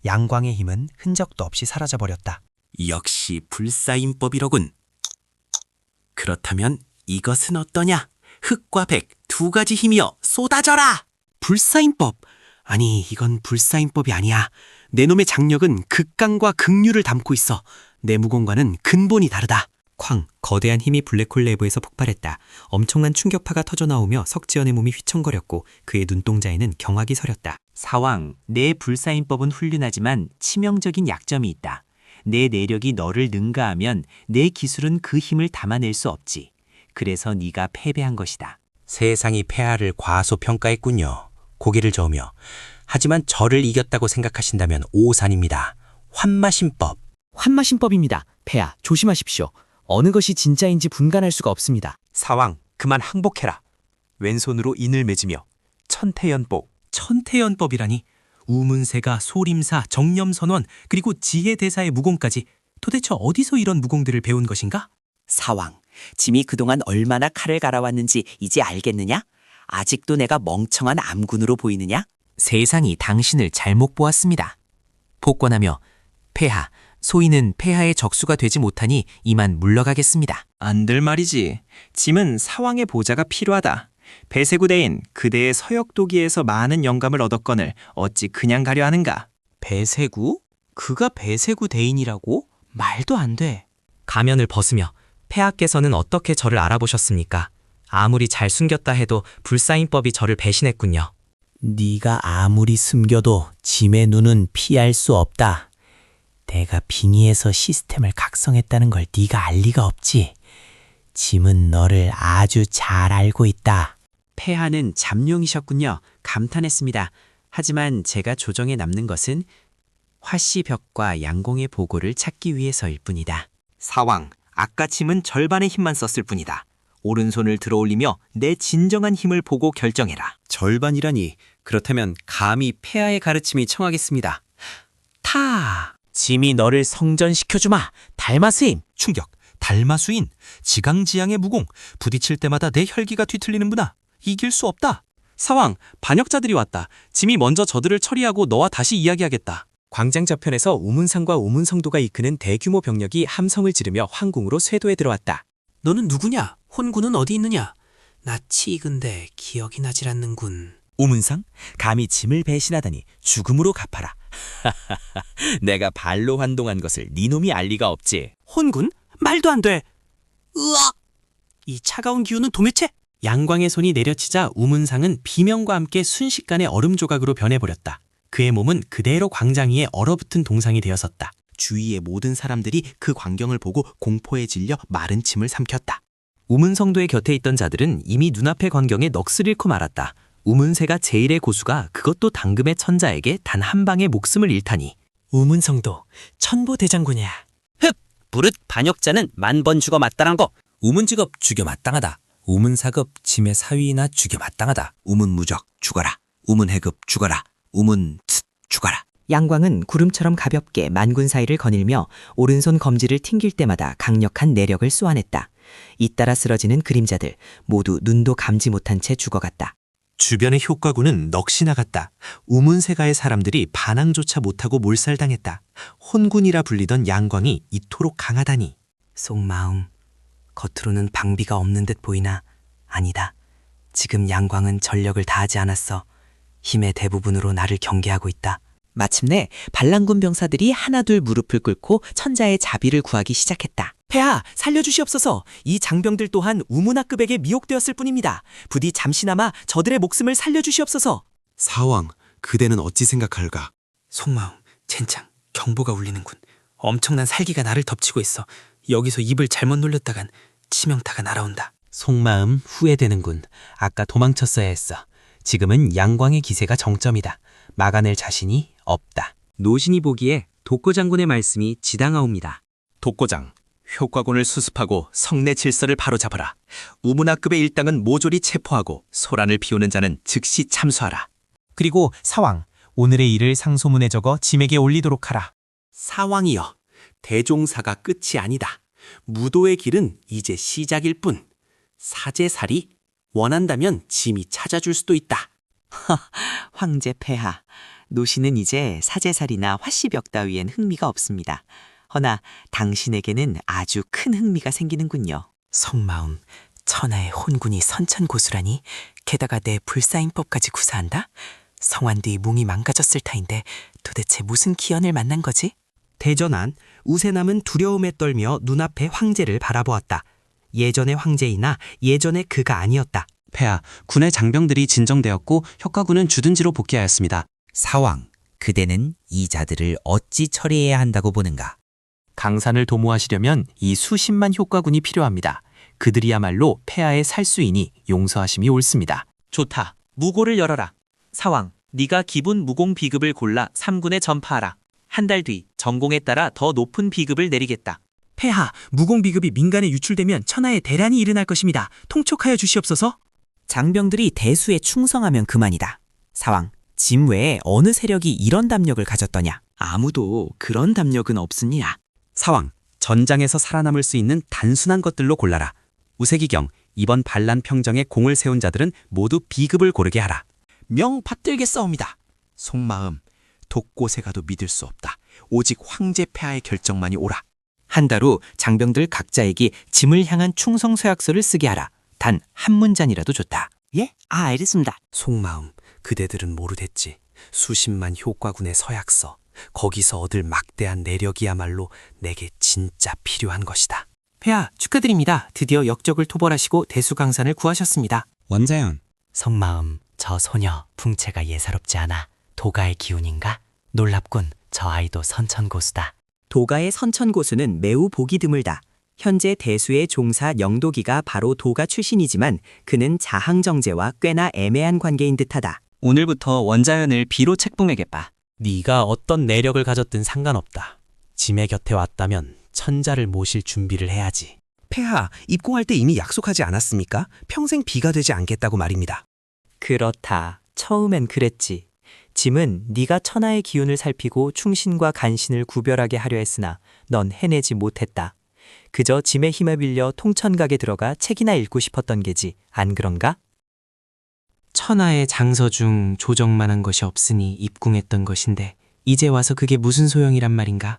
양광의 힘은 흔적도 없이 사라져버렸다. 역시 불사인법이로군. 그렇다면 이것은 어떠냐? 흑과 백 두 가지 힘이여 쏟아져라! 불사인법! 아니, 이건 불사인법이 아니야. 내 놈의 장력은 극강과 극류를 담고 있어. 내 무공과는 근본이 다르다. 쾅, 거대한 힘이 블랙홀 내부에서 폭발했다. 엄청난 충격파가 터져나오며 석지연의 몸이 휘청거렸고 그의 눈동자에는 경악이 서렸다. 사왕, 내 불사인법은 훌륭하지만 치명적인 약점이 있다. 내 내력이 너를 능가하면 내 기술은 그 힘을 담아낼 수 없지. 그래서 네가 패배한 것이다. 세상이 폐하를 과소평가했군요. 고개를 저으며. 하지만 저를 이겼다고 생각하신다면 오산입니다. 환마신법. 환마신법입니다. 폐하, 조심하십시오. 어느 것이 진짜인지 분간할 수가 없습니다. 사왕, 그만 항복해라. 왼손으로 인을 맺으며 천태연복. 천태연법이라니. 우문세가 소림사, 정념선원, 그리고 지혜대사의 무공까지 도대체 어디서 이런 무공들을 배운 것인가? 사왕, 짐이 그동안 얼마나 칼을 갈아왔는지 이제 알겠느냐? 아직도 내가 멍청한 암군으로 보이느냐? 세상이 당신을 잘못 보았습니다. 복권하며 폐하, 소인은 폐하의 적수가 되지 못하니 이만 물러가겠습니다. 안들 말이지. 짐은 사왕의 보좌가 필요하다. 배세구대인, 그대의 서역도기에서 많은 영감을 얻었거늘 어찌 그냥 가려 하는가? 배세구? 그가 배세구 대인이라고? 말도 안 돼. 가면을 벗으며 폐하께서는 어떻게 저를 알아보셨습니까? 아무리 잘 숨겼다 해도 불사인법이 저를 배신했군요. 네가 아무리 숨겨도 짐의 눈은 피할 수 없다. 내가 빙의해서 시스템을 각성했다는 걸 네가 알 리가 없지. 짐은 너를 아주 잘 알고 있다. 폐하는 잠룡이셨군요. 감탄했습니다. 하지만 제가 조정에 남는 것은 화씨벽과 양공의 보고를 찾기 위해서일 뿐이다. 사왕, 아까 짐은 절반의 힘만 썼을 뿐이다. 오른손을 들어올리며 내 진정한 힘을 보고 결정해라. 절반이라니. 그렇다면 감히 폐하의 가르침이 청하겠습니다. 타! 짐이 너를 성전시켜주마. 달마스임. 충격! 달마수인! 지강지양의 무공! 부딪힐 때마다 내 혈기가 뒤틀리는구나. 이길 수 없다. 사왕, 반역자들이 왔다. 짐이 먼저 저들을 처리하고 너와 다시 이야기하겠다. 광장저편에서 우문상과 우문성도가 이끄는 대규모 병력이 함성을 지르며 황궁으로 쇄도에 들어왔다. 너는 누구냐? 혼군은 어디 있느냐? 나 치익은데 기억이 나질 않는군. 우문상, 감히 짐을 배신하다니 죽음으로 갚아라. 내가 발로 환동한 것을 네 놈이 알 리가 없지. 혼군? 말도 안 돼. 으악! 이 차가운 기운은 도대체? 양광의 손이 내려치자 우문상은 비명과 함께 순식간에 얼음 조각으로 변해버렸다. 그의 몸은 그대로 광장 위에 얼어붙은 동상이 되었었다. 주위의 모든 사람들이 그 광경을 보고 공포에 질려 마른 침을 삼켰다. 우문성도의 곁에 있던 자들은 이미 눈앞의 광경에 넋을 잃고 말았다. 우문세가 제일의 고수가 그것도 당금의 천자에게 단 한 방에 목숨을 잃다니. 우문성도 천보대장군이야. 부릇 반역자는 만 번 죽어 마땅한 거. 우문직업 죽여 마땅하다. 우문사급 짐의 사위나 죽여 마땅하다. 우문무적 죽어라. 우문해급 죽어라. 우문츠 죽어라. 양광은 구름처럼 가볍게 만군 사이를 거닐며 오른손 검지를 튕길 때마다 강력한 내력을 쏘아냈다. 잇따라 쓰러지는 그림자들, 모두 눈도 감지 못한 채 죽어갔다. 주변의 효과군은 넋이 나갔다. 우문세가의 사람들이 반항조차 못하고 몰살당했다. 혼군이라 불리던 양광이 이토록 강하다니. 속마음, 겉으로는 방비가 없는 듯 보이나 아니다. 지금 양광은 전력을 다하지 않았어. 힘의 대부분으로 나를 경계하고 있다. 마침내 반란군 병사들이 하나둘 무릎을 꿇고 천자의 자비를 구하기 시작했다. 폐하, 살려주시옵소서. 이 장병들 또한 우문하급에게 미혹되었을 뿐입니다. 부디 잠시나마 저들의 목숨을 살려주시옵소서. 사왕, 그대는 어찌 생각할까? 속마음, 젠장, 경보가 울리는군. 엄청난 살기가 나를 덮치고 있어. 여기서 입을 잘못 놀렸다간 치명타가 날아온다. 속마음 후회되는군. 아까 도망쳤어야 했어. 지금은 양광의 기세가 정점이다. 막아낼 자신이 없다. 노신이 보기에 독고 장군의 말씀이 지당하옵니다. 독고장, 효과군을 수습하고 성내 질서를 바로잡아라. 우문하급의 일당은 모조리 체포하고 소란을 피우는 자는 즉시 참수하라. 그리고 사왕, 오늘의 일을 상소문에 적어 짐에게 올리도록 하라. 사왕이여, 대종사가 끝이 아니다. 무도의 길은 이제 시작일 뿐. 사제살이 원한다면 짐이 찾아줄 수도 있다. 황제 폐하, 노씨는 이제 사제살이나 화씨벽 따위엔 흥미가 없습니다. 허나 당신에게는 아주 큰 흥미가 생기는군요. 속마음, 천하의 혼군이 선천고수라니, 게다가 내 불사인법까지 구사한다? 성한 뒤 몸이 망가졌을 터인데 도대체 무슨 기연을 만난 거지? 대전한 우세남은 두려움에 떨며 눈앞의 황제를 바라보았다. 예전의 황제이나 예전의 그가 아니었다. 폐하, 군의 장병들이 진정되었고 효과군은 주둔지로 복귀하였습니다. 사왕, 그대는 이 자들을 어찌 처리해야 한다고 보는가? 강산을 도모하시려면 이 수십만 효과군이 필요합니다. 그들이야말로 폐하의 살수이니 용서하심이 옳습니다. 좋다. 무고를 열어라. 사왕, 네가 기본 무공 비급을 골라 3군에 전파하라. 한 달 뒤 전공에 따라 더 높은 비급을 내리겠다. 폐하, 무공 비급이 민간에 유출되면 천하에 대란이 일어날 것입니다. 통촉하여 주시옵소서. 장병들이 대수에 충성하면 그만이다. 사왕, 짐 외에 어느 세력이 이런 담력을 가졌더냐? 아무도 그런 담력은 없으니라. 사왕, 전장에서 살아남을 수 있는 단순한 것들로 골라라. 우세기경, 이번 반란 평정에 공을 세운 자들은 모두 비급을 고르게 하라. 명 받들겠사옵니다. 속마음, 독고세가도 믿을 수 없다. 오직 황제 폐하의 결정만이 옳아. 한 달 후 장병들 각자에게 짐을 향한 충성 서약서를 쓰게 하라. 단 한 문장이라도 좋다. 예? 알겠습니다. 속마음, 그대들은 모르댔지. 수십만 효과군의 서약서, 거기서 얻을 막대한 내력이야말로 내게 진짜 필요한 것이다. 폐하, 축하드립니다. 드디어 역적을 토벌하시고 대수강산을 구하셨습니다. 원자연, 속마음, 저 소녀 풍채가 예사롭지 않아. 도가의 기운인가? 놀랍군. 저 아이도 선천고수다. 도가의 선천고수는 매우 보기 드물다. 현재 대수의 종사 영도기가 바로 도가 출신이지만 그는 자항정제와 꽤나 애매한 관계인 듯하다. 오늘부터 원자연을 비로 책봉해겠다. 네가 어떤 내력을 가졌든 상관없다. 짐의 곁에 왔다면 천자를 모실 준비를 해야지. 폐하, 입궁할 때 이미 약속하지 않았습니까? 평생 비가 되지 않겠다고 말입니다. 그렇다. 처음엔 그랬지. 짐은 네가 천하의 기운을 살피고 충신과 간신을 구별하게 하려 했으나 넌 해내지 못했다. 그저 짐의 힘에 빌려 통천각에 들어가 책이나 읽고 싶었던 게지. 안 그런가? 천하의 장서 중 조정만한 것이 없으니 입궁했던 것인데 이제 와서 그게 무슨 소용이란 말인가?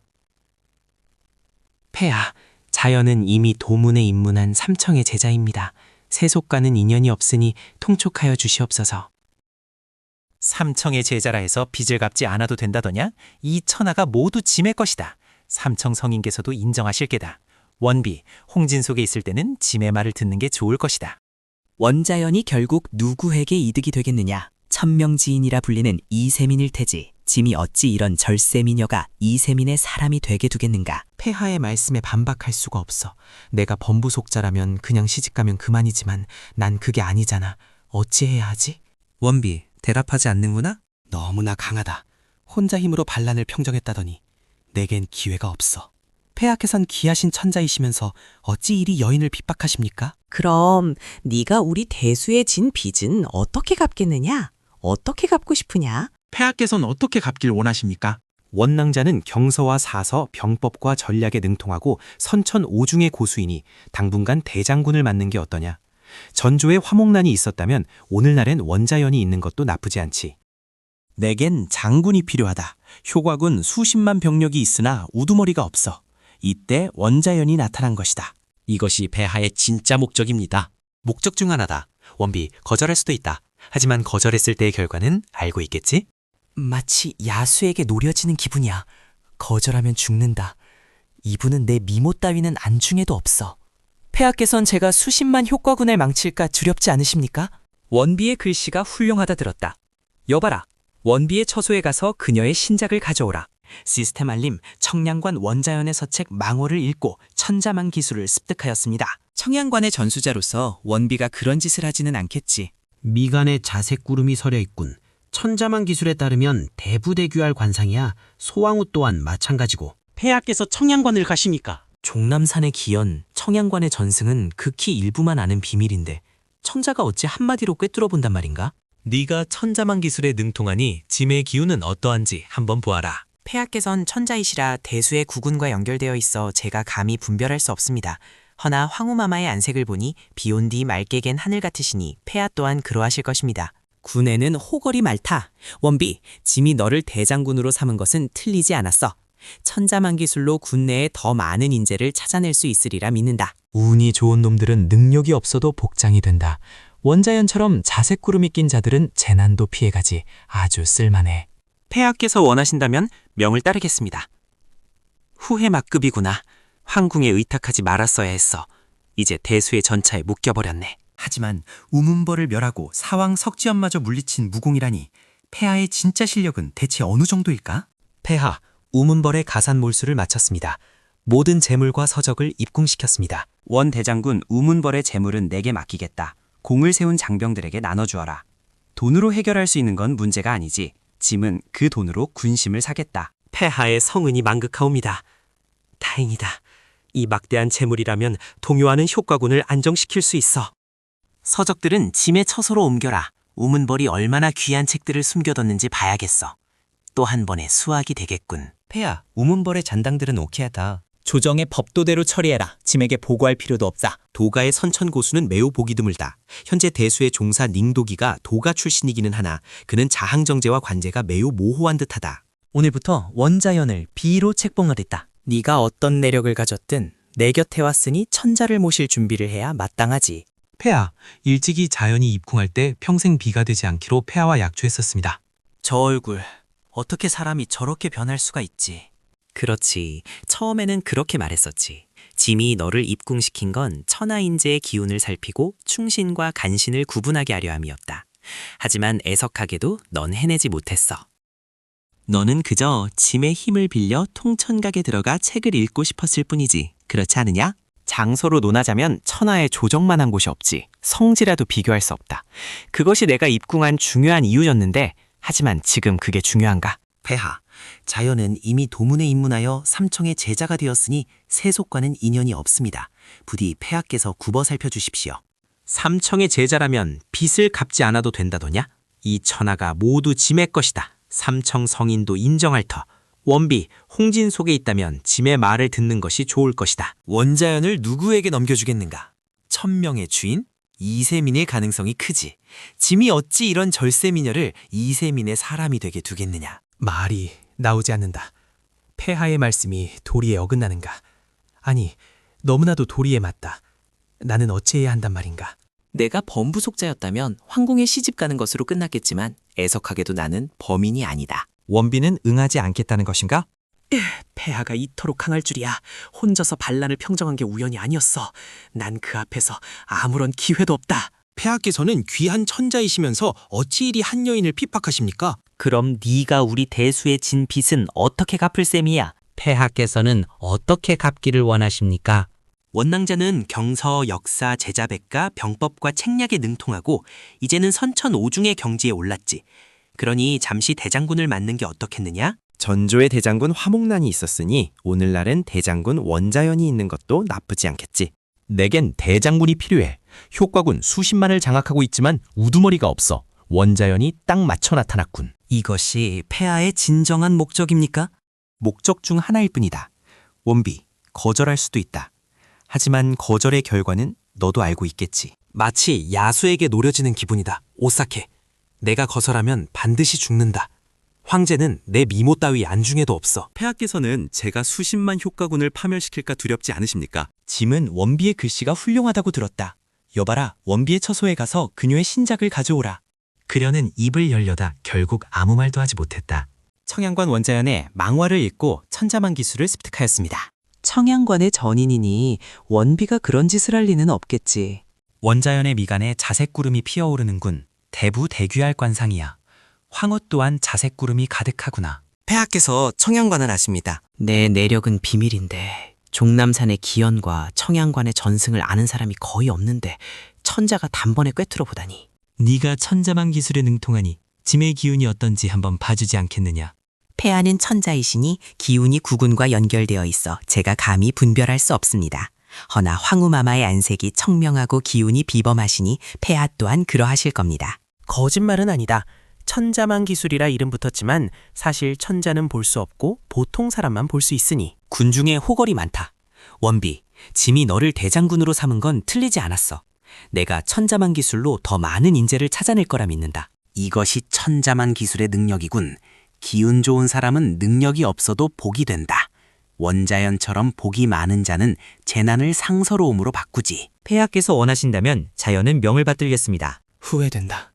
폐하, 자연은 이미 도문에 입문한 삼청의 제자입니다. 세속과는 인연이 없으니 통촉하여 주시옵소서. 삼청의 제자라 해서 빚을 갚지 않아도 된다더냐? 이 천하가 모두 짐의 것이다. 삼청 성인께서도 인정하실 게다. 원비, 홍진속에 있을 때는 짐의 말을 듣는 게 좋을 것이다. 원자연이 결국 누구에게 이득이 되겠느냐? 천명지인이라 불리는 이세민일 테지. 짐이 어찌 이런 절세미녀가 이세민의 사람이 되게 두겠는가? 폐하의 말씀에 반박할 수가 없어. 내가 범부속자라면 그냥 시집가면 그만이지만 난 그게 아니잖아. 어찌해야 하지? 원비, 대답하지 않는구나? 너무나 강하다. 혼자 힘으로 반란을 평정했다더니 내겐 기회가 없어. 폐하께선 귀하신 천자이시면서 어찌 이리 여인을 핍박하십니까? 그럼 네가 우리 대수에 진 빚은 어떻게 갚겠느냐? 어떻게 갚고 싶으냐? 폐하께서는 어떻게 갚길 원하십니까? 원낭자는 경서와 사서, 병법과 전략에 능통하고 선천오중의 고수이니 당분간 대장군을 맡는 게 어떠냐. 전조에 화목난이 있었다면 오늘날엔 원자연이 있는 것도 나쁘지 않지. 내겐 장군이 필요하다. 효과군 수십만 병력이 있으나 우두머리가 없어. 이때 원자연이 나타난 것이다. 이것이 폐하의 진짜 목적입니다. 목적 중 하나다. 원비, 거절할 수도 있다. 하지만 거절했을 때의 결과는 알고 있겠지? 마치 야수에게 노려지는 기분이야. 거절하면 죽는다. 이분은 내 미모 따위는 안중에도 없어. 폐하께선 제가 수십만 효과군을 망칠까 두렵지 않으십니까? 원비의 글씨가 훌륭하다 들었다. 여봐라. 원비의 처소에 가서 그녀의 신작을 가져오라. 시스템 알림, 청량관 원자연의 서책 망호를 읽고 천자만 기술을 습득하였습니다. 청양관의 전수자로서 원비가 그런 짓을 하지는 않겠지. 미간에 자색 구름이 서려 있군. 천자만 기술에 따르면 대부대규할 관상이야. 소왕후 또한 마찬가지고. 폐하께서 청양관을 가십니까? 종남산의 기연, 청양관의 전승은 극히 일부만 아는 비밀인데 청자가 어찌 한마디로 꿰뚫어 본단 말인가? 네가 천자만 기술에 능통하니 짐의 기운은 어떠한지 한번 보아라. 폐하께선 천자이시라 대수의 구군과 연결되어 있어 제가 감히 분별할 수 없습니다. 허나 황후마마의 안색을 보니 비온 뒤 맑게 갠 하늘 같으시니 폐하 또한 그러하실 것입니다. 군에는 호걸이 많다. 원비, 짐이 너를 대장군으로 삼은 것은 틀리지 않았어. 천자만 기술로 군 내에 더 많은 인재를 찾아낼 수 있으리라 믿는다. 운이 좋은 놈들은 능력이 없어도 복장이 된다. 원자연처럼 자색구름이 낀 자들은 재난도 피해가지. 아주 쓸만해. 폐하께서 원하신다면 명을 따르겠습니다. 후회 막급이구나. 황궁에 의탁하지 말았어야 했어. 이제 대수의 전차에 묶여버렸네. 하지만 우문벌을 멸하고 사왕 석지연마저 물리친 무공이라니 폐하의 진짜 실력은 대체 어느 정도일까? 폐하, 우문벌의 가산 몰수를 마쳤습니다. 모든 재물과 서적을 입궁시켰습니다. 원 대장군 우문벌의 재물은 내게 맡기겠다. 공을 세운 장병들에게 나눠주어라. 돈으로 해결할 수 있는 건 문제가 아니지. 짐은 그 돈으로 군심을 사겠다. 폐하의 성은이 망극하옵니다. 다행이다. 이 막대한 재물이라면 동요하는 효과군을 안정시킬 수 있어. 서적들은 짐의 처소로 옮겨라. 우문벌이 얼마나 귀한 책들을 숨겨뒀는지 봐야겠어. 또 한 번의 수학이 되겠군. 폐하, 우문벌의 잔당들은 오케하다. 조정의 법도대로 처리해라. 짐에게 보고할 필요도 없다. 도가의 선천고수는 매우 보기 드물다. 현재 대수의 종사 닝도기가 도가 출신이기는 하나 그는 자항정제와 관제가 매우 모호한 듯하다. 오늘부터 원자연을 비로 책봉하겠다. 네가 어떤 내력을 가졌든 내 곁에 왔으니 천자를 모실 준비를 해야 마땅하지. 폐하, 일찍이 자연이 입궁할 때 평생 비가 되지 않기로 폐하와 약조했었습니다. 저 얼굴, 어떻게 사람이 저렇게 변할 수가 있지? 그렇지. 처음에는 그렇게 말했었지. 짐이 너를 입궁시킨 건 천하인재의 기운을 살피고 충신과 간신을 구분하게 하려 함이었다. 하지만 애석하게도 넌 해내지 못했어. 너는 그저 짐의 힘을 빌려 통천각에 들어가 책을 읽고 싶었을 뿐이지. 그렇지 않으냐? 장소로 논하자면 천하에 조정만한 곳이 없지. 성지라도 비교할 수 없다. 그것이 내가 입궁한 중요한 이유였는데 하지만 지금 그게 중요한가? 폐하, 자연은 이미 도문에 입문하여 삼청의 제자가 되었으니 세속과는 인연이 없습니다. 부디 폐하께서 굽어 살펴주십시오. 삼청의 제자라면 빚을 갚지 않아도 된다더냐? 이 천하가 모두 짐의 것이다. 삼청 성인도 인정할 터. 원비, 홍진 속에 있다면 짐의 말을 듣는 것이 좋을 것이다. 원자연을 누구에게 넘겨주겠는가? 천명의 주인? 이세민일 가능성이 크지. 짐이 어찌 이런 절세미녀를 이세민의 사람이 되게 두겠느냐? 말이 나오지 않는다. 폐하의 말씀이 도리에 어긋나는가? 아니, 너무나도 도리에 맞다. 나는 어찌해야 한단 말인가? 내가 범부속자였다면 황궁에 시집 가는 것으로 끝났겠지만 애석하게도 나는 범인이 아니다. 원비는 응하지 않겠다는 것인가? 폐하가 이토록 강할 줄이야. 혼자서 반란을 평정한 게 우연이 아니었어. 난 그 앞에서 아무런 기회도 없다. 폐하께서는 귀한 천자이시면서 어찌 이리 한 여인을 핍박하십니까? 그럼 네가 우리 대수에 진 빚은 어떻게 갚을 셈이야? 폐하께서는 어떻게 갚기를 원하십니까? 원낭자는 경서, 역사, 제자백과, 병법과 책략에 능통하고 이제는 선천오중의 경지에 올랐지. 그러니 잠시 대장군을 맡는 게 어떻겠느냐? 전조의 대장군 화목난이 있었으니 오늘날은 대장군 원자연이 있는 것도 나쁘지 않겠지. 내겐 대장군이 필요해. 효과군 수십만을 장악하고 있지만 우두머리가 없어. 원자연이 딱 맞춰 나타났군. 이것이 폐하의 진정한 목적입니까? 목적 중 하나일 뿐이다. 원비, 거절할 수도 있다. 하지만 거절의 결과는 너도 알고 있겠지. 마치 야수에게 노려지는 기분이다. 오사케. 내가 거절하면 반드시 죽는다. 황제는 내 미모 따위 안중에도 없어. 폐하께서는 제가 수십만 효과군을 파멸시킬까 두렵지 않으십니까? 짐은 원비의 글씨가 훌륭하다고 들었다. 여봐라, 원비의 처소에 가서 그녀의 신작을 가져오라. 그려는 입을 열려다 결국 아무 말도 하지 못했다. 청양관 원자연의 망화를 읽고 천자만 기술을 습득하였습니다. 청양관의 전인이니 원비가 그런 짓을 할 리는 없겠지. 원자연의 미간에 자색구름이 피어오르는군. 대부대귀할 관상이야. 황후 또한 자색구름이 가득하구나. 폐하께서 청양관을 아십니다. 내 내력은 비밀인데 종남산의 기연과 청양관의 전승을 아는 사람이 거의 없는데 천자가 단번에 꿰뚫어 보다니. 네가 천자만 기술에 능통하니 짐의 기운이 어떤지 한번 봐주지 않겠느냐. 폐하는 천자이시니 기운이 구군과 연결되어 있어 제가 감히 분별할 수 없습니다. 허나 황후마마의 안색이 청명하고 기운이 비범하시니 폐하 또한 그러하실 겁니다. 거짓말은 아니다. 천자만 기술이라 이름 붙었지만 사실 천자는 볼 수 없고 보통 사람만 볼 수 있으니. 군중에 호걸이 많다. 원비, 짐이 너를 대장군으로 삼은 건 틀리지 않았어. 내가 천자만 기술로 더 많은 인재를 찾아낼 거라 믿는다. 이것이 천자만 기술의 능력이군. 기운 좋은 사람은 능력이 없어도 복이 된다. 원자연처럼 복이 많은 자는 재난을 상서로움으로 바꾸지. 폐하께서 원하신다면 자연은 명을 받들겠습니다. 후회된다.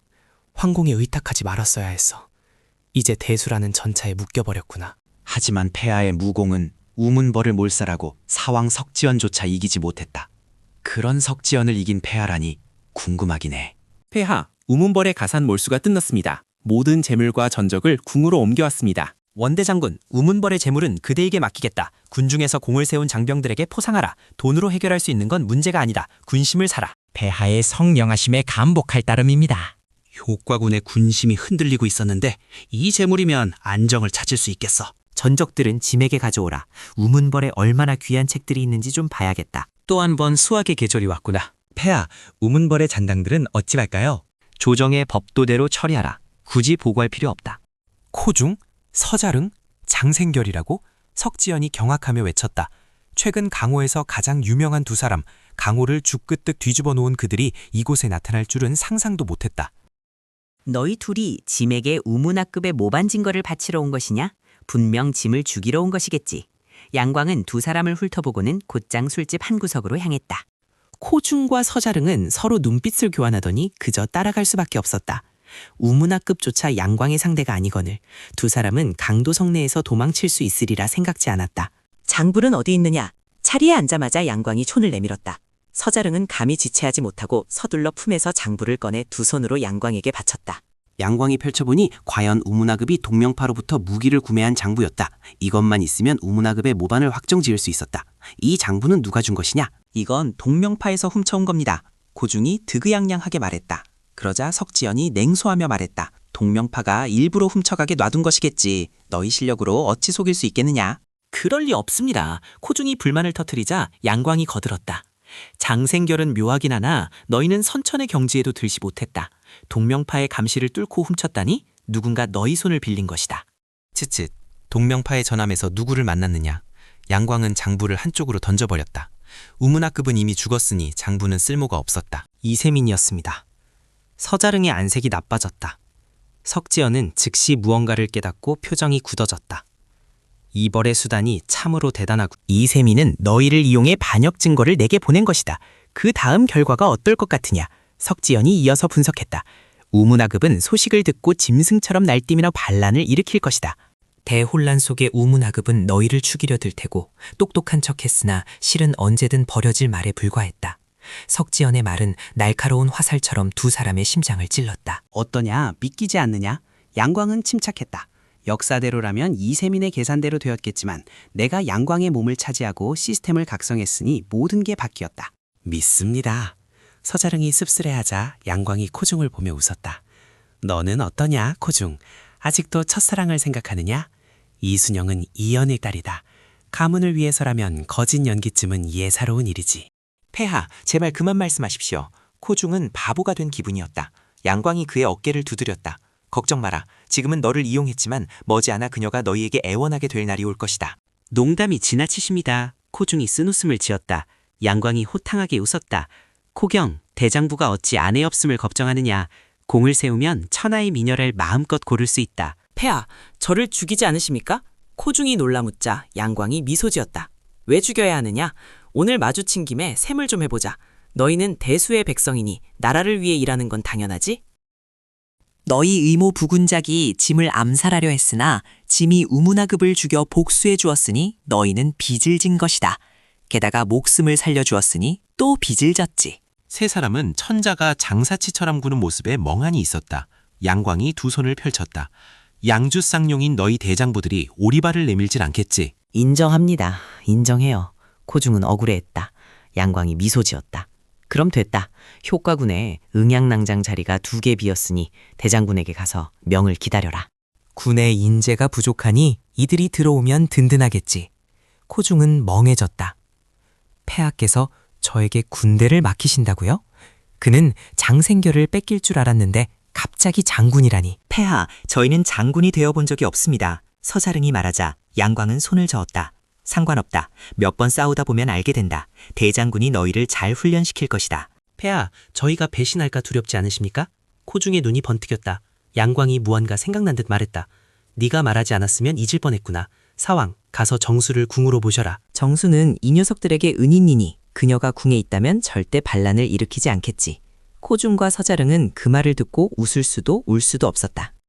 황공에 의탁하지 말았어야 했어. 이제 대수라는 전차에 묶여버렸구나. 하지만 폐하의 무공은 우문벌을 몰살하고 사왕 석지연조차 이기지 못했다. 그런 석지연을 이긴 폐하라니 궁금하긴 해. 폐하, 우문벌의 가산 몰수가 끝났습니다. 모든 재물과 전적을 궁으로 옮겨왔습니다. 원대장군, 우문벌의 재물은 그대에게 맡기겠다. 군중에서 공을 세운 장병들에게 포상하라. 돈으로 해결할 수 있는 건 문제가 아니다. 군심을 사라. 폐하의 성령하심에 감복할 따름입니다. 효과군의 군심이 흔들리고 있었는데 이 재물이면 안정을 찾을 수 있겠어. 전적들은 짐에게 가져오라. 우문벌에 얼마나 귀한 책들이 있는지 좀 봐야겠다. 또 한 번 수학의 계절이 왔구나. 폐하, 우문벌의 잔당들은 어찌 할까요? 조정의 법도대로 처리하라. 굳이 보고할 필요 없다. 코중, 서자릉, 장생결이라고 석지연이 경악하며 외쳤다. 최근 강호에서 가장 유명한 두 사람, 강호를 죽끄뜩 뒤집어 놓은 그들이 이곳에 나타날 줄은 상상도 못했다. 너희 둘이 짐에게 우문학급의 모반 증거를 바치러 온 것이냐? 분명 짐을 죽이러 온 것이겠지. 양광은 두 사람을 훑어보고는 곧장 술집 한 구석으로 향했다. 코중과 서자릉은 서로 눈빛을 교환하더니 그저 따라갈 수밖에 없었다. 우문학급조차 양광의 상대가 아니거늘 두 사람은 강도성 내에서 도망칠 수 있으리라 생각지 않았다. 장불은 어디 있느냐? 자리에 앉자마자 양광이 촌을 내밀었다. 서자릉은 감히 지체하지 못하고 서둘러 품에서 장불을 꺼내 두 손으로 양광에게 바쳤다. 양광이 펼쳐보니 과연 우문화급이 동명파로부터 무기를 구매한 장부였다. 이것만 있으면 우문화급의 모반을 확정지을 수 있었다. 이 장부는 누가 준 것이냐? 이건 동명파에서 훔쳐온 겁니다. 고중이 득의양양하게 말했다. 그러자 석지연이 냉소하며 말했다. 동명파가 일부러 훔쳐가게 놔둔 것이겠지. 너희 실력으로 어찌 속일 수 있겠느냐? 그럴 리 없습니다. 코중이 불만을 터뜨리자 양광이 거들었다. 장생결은 묘하긴 하나 너희는 선천의 경지에도 들지 못했다. 동명파의 감시를 뚫고 훔쳤다니 누군가 너희 손을 빌린 것이다. 쯧쯧. 동명파의 전함에서 누구를 만났느냐? 양광은 장부를 한쪽으로 던져버렸다. 우문학급은 이미 죽었으니 장부는 쓸모가 없었다. 이세민이었습니다. 서자릉의 안색이 나빠졌다. 석지연은 즉시 무언가를 깨닫고 표정이 굳어졌다. 이벌의 수단이 참으로 대단하고 이세민은 너희를 이용해 반역 증거를 내게 보낸 것이다. 그 다음 결과가 어떨 것 같으냐? 석지연이 이어서 분석했다. 우문학급은 소식을 듣고 짐승처럼 날뛰며 반란을 일으킬 것이다. 대혼란 속에 우문학급은 너희를 죽이려 들 테고 똑똑한 척했으나 실은 언제든 버려질 말에 불과했다. 석지연의 말은 날카로운 화살처럼 두 사람의 심장을 찔렀다. 어떠냐? 믿기지 않느냐? 양광은 침착했다. 역사대로라면 이세민의 계산대로 되었겠지만 내가 양광의 몸을 차지하고 시스템을 각성했으니 모든 게 바뀌었다. 믿습니다. 서자릉이 씁쓸해하자 양광이 코중을 보며 웃었다. 너는 어떠냐, 코중? 아직도 첫사랑을 생각하느냐? 이순영은 이연의 딸이다. 가문을 위해서라면 거짓 연기쯤은 예사로운 일이지. 폐하, 제발 그만 말씀하십시오. 코중은 바보가 된 기분이었다. 양광이 그의 어깨를 두드렸다. 걱정 마라. 지금은 너를 이용했지만 머지않아 그녀가 너희에게 애원하게 될 날이 올 것이다. 농담이 지나치십니다. 코중이 쓴웃음을 지었다. 양광이 호탕하게 웃었다. 코경, 대장부가 어찌 아내 없음을 걱정하느냐. 공을 세우면 천하의 미녀를 마음껏 고를 수 있다. 폐하, 저를 죽이지 않으십니까? 코중이 놀라묻자 양광이 미소 지었다. 왜 죽여야 하느냐? 오늘 마주친 김에 셈을 좀 해보자. 너희는 대수의 백성이니 나라를 위해 일하는 건 당연하지? 너희 의모 부군작이 짐을 암살하려 했으나 짐이 우문화급을 죽여 복수해 주었으니 너희는 빚을 진 것이다. 게다가 목숨을 살려 주었으니 또 빚을 졌지. 세 사람은 천자가 장사치처럼 구는 모습에 멍하니 있었다. 양광이 두 손을 펼쳤다. 양주 쌍용인 너희 대장부들이 오리발을 내밀질 않겠지. 인정합니다. 인정해요. 코중은 억울해했다. 양광이 미소 지었다. 그럼 됐다. 효과군에 응양낭장 자리가 2개 비었으니 대장군에게 가서 명을 기다려라. 군의 인재가 부족하니 이들이 들어오면 든든하겠지. 코중은 멍해졌다. 폐하께서 저에게 군대를 맡기신다고요? 그는 장생결을 뺏길 줄 알았는데 갑자기 장군이라니. 폐하, 저희는 장군이 되어본 적이 없습니다. 서자릉이 말하자 양광은 손을 저었다. 상관없다. 몇 번 싸우다 보면 알게 된다. 대장군이 너희를 잘 훈련시킬 것이다. 폐하, 저희가 배신할까 두렵지 않으십니까? 코중의 눈이 번뜩였다. 양광이 무언가 생각난 듯 말했다. 네가 말하지 않았으면 잊을 뻔했구나. 사왕, 가서 정수를 궁으로 모셔라. 정수는 이 녀석들에게 은인이니 그녀가 궁에 있다면 절대 반란을 일으키지 않겠지. 코중과 서자릉은 그 말을 듣고 웃을 수도 울 수도 없었다.